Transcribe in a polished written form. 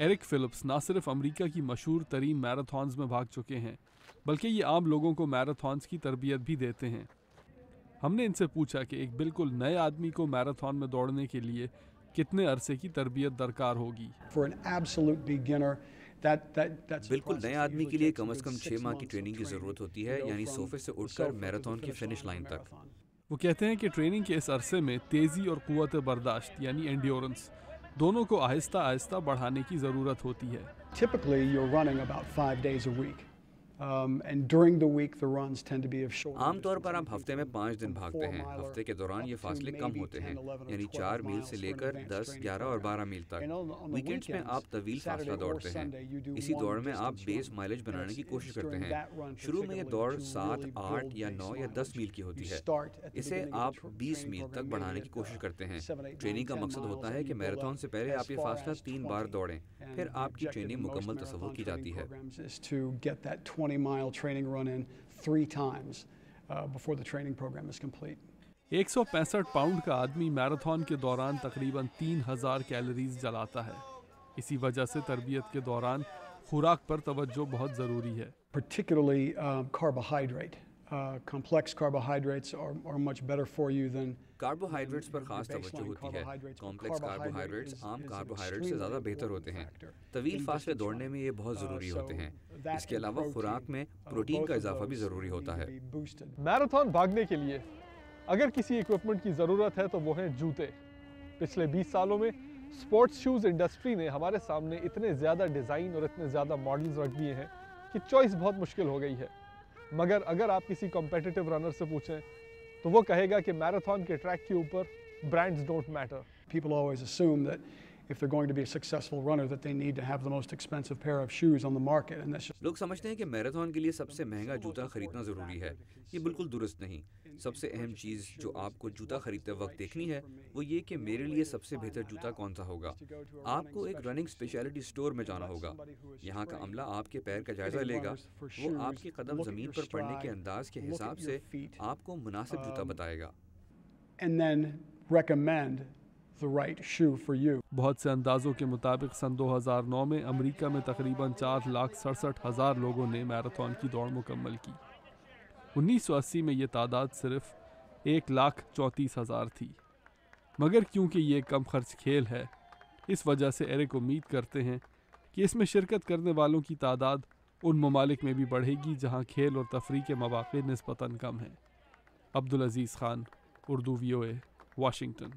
Eric flips نہ صرف امریکہ کی مشہور ترین میراتھنز میں بھاگ چکے ہیں بلکہ یہ عام لوگوں کو میراتھنز کی تربیت بھی دیتے ہیں۔ ہم نے ان سے پوچھا کہ ایک بالکل نئے آدمی کو میراتھن میں دوڑنے کے لیے کتنے عرصے کی تربیت درکار ہوگی۔ بالکل نئے آدمی کے لیے کم از کم 6 ماہ کی ٹریننگ کی ضرورت ہوتی ہے، یعنی صوفے سے اٹھ کر میراتھن کی فنش لائن تک۔ وہ کہتے ہیں کہ ٹریننگ کے اس عرصے میں تیزی اور قوت برداشت یعنی انڈیورنس دونوں کو آہستہ آہستہ بڑھانے کی ضرورت ہوتی ہے۔ عام طور پر آپ ہفتے میں 5 دن بھاگتے ہیں۔ ہفتے کے دوران یہ فاصلے کم ہوتے ہیں، یعنی 4 میل سے لے کر 10، 11 اور 12 میل تک۔ ویکینڈز میں آپ طویل فاصلہ دوڑتے ہیں۔ اسی دوڑ میں آپ بیس مائلیج بنانے کی کوشش کرتے ہیں۔ شروع میں یہ دوڑ 7، 8 یا 9 یا 10 میل کی ہوتی ہے۔ اسے آپ 20 میل تک بڑھانے کی کوشش کرتے ہیں۔ ٹریننگ کا مقصد ہوتا ہے کہ میراتھن سے پہلے آپ یہ فاصلہ 3 بار دوڑیں، پھر آپ کی ٹریننگ مکمل تصور کی جاتی ہے۔ run in 3 times before the training program is complete. 165 pound کا آدمی میراتھن کے دوران تقریباً 3000 کیلوریز جلاتا ہے۔ اسی وجہ سے تربیت کے دوران خوراک پر توجہ بہت ضروری ہے۔ Particularly carbohydrate. Complex carbohydrates are much better for you than carbohydrates پر خاص توجہ ہوتی ہے۔ کمپلیکس کاربوہائیڈریٹس عام کاربوہائیڈریٹ سے زیادہ بہتر ہوتے ہیں۔ طویل فاصلے دوڑنے میں یہ بہت ضروری ہوتے ہیں۔ اس کے علاوہ خوراک میں پروٹین کا اضافہ بھی ضروری ہوتا ہے۔ میراتھن بھاگنے کے لیے اگر کسی ایکوپمنٹ کی ضرورت ہے تو وہ ہیں جوتے۔ پچھلے 20 سالوں میں سپورٹس شوز انڈسٹری نے ہمارے سامنے اتنے زیادہ ڈیزائن اور اتنے زیادہ ماڈلز رکھ دیے ہیں کہ چوائس بہت مشکل ہو گئی ہے۔ مگر اگر آپ کسی کمپیٹیٹو رنر سے پوچھیں تو وہ کہے گا کہ میراتھن کے ٹریک کے اوپر brands don't matter. People always assume that if they're going to be a successful runner that they need to have the most expensive pair of shoes on the market, and that's just لوگ سمجھتے ہیں کہ marathon کے لیے سب سے مہنگا جوتا خریدنا ضروری ہے۔ یہ بالکل درست نہیں۔ سب سے اہم چیز جو آپ کو جوتا خریدتے وقت دیکھنی ہے وہ یہ کہ میرے لیے سب سے بہتر جوتا کون سا ہوگا۔ آپ کو ایک رننگ اسپیشلٹی سٹور میں جانا ہوگا۔ یہاں کا عملہ آپ کے پیر کا جائزہ لے گا۔ وہ آپ کے قدم زمین پر پڑنے کے انداز کے حساب سے آپ کو مناسب جوتا بتائے گا۔ and then recommend the right shoe for you. بہت سے اندازوں کے مطابق سن 2009 میں امریکہ میں تقریباً 4,67,000 لوگوں نے میراتھن کی دوڑ مکمل کی۔ 1980 میں یہ تعداد صرف 1,34,000 تھی۔ مگر کیونکہ یہ کم خرچ کھیل ہے، اس وجہ سے ایرک امید کرتے ہیں کہ اس میں شرکت کرنے والوں کی تعداد ان ممالک میں بھی بڑھے گی جہاں کھیل اور تفریح کے مواقع نسبتاً کم ہیں۔ Abdul Aziz Khan, Urdu VOA، Washington.